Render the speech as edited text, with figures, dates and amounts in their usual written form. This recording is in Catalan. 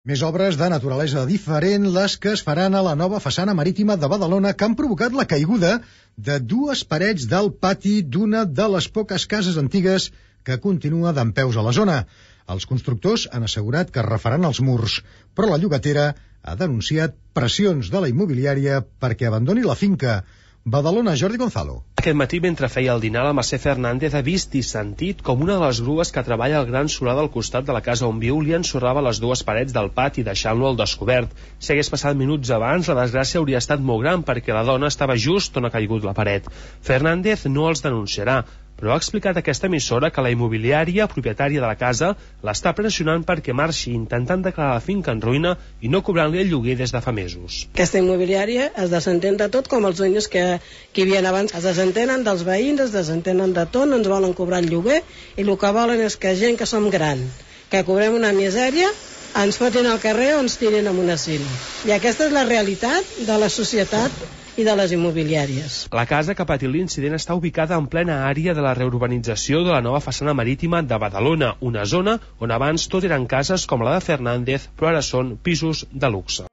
Més obres de naturalesa diferent, les que es faran a la nova façana marítima de Badalona, que han provocat la caiguda de dues parets del pati d'una de les poques cases antigues que continua dempeus a la zona. Els constructors han assegurat que refaran els murs, però la llogatera ha denunciat pressions de la immobiliària perquè abandoni la finca. Badalona, Jordi Gonzalo. Aquest matí, mentre feia el dinar, la Mercè Fernández ha vist i sentit com una de les grues que treballa al gran solar del costat de la casa on viu li ensorrava les dues parets del pati, deixant-lo al descobert. Si hagués passat minuts abans, la desgràcia hauria estat molt gran perquè la dona estava just on ha caigut la paret. Fernández no els denunciarà, però ha explicat a aquesta emissora que la immobiliària, propietària de la casa, l'està pressionant perquè marxi, intentant declarar la finca en ruïna i no cobrant-li el lloguer des de fa mesos. Aquesta immobiliària es desentén de tot, com els dueños que hi havia abans. Es desentenen dels veïns, es desentenen de tot, no ens volen cobrar el lloguer i el que volen és que gent que som gran, que cobrem una misèria, ens fotin al carrer o ens tirin en un asil. I aquesta és la realitat de la societat i de les immobiliàries. La casa que ha patit l'incident està ubicada en plena àrea de la reurbanització de la nova façana marítima de Badalona, una zona on abans tot eren cases com la de Fernández, però ara són pisos de luxe.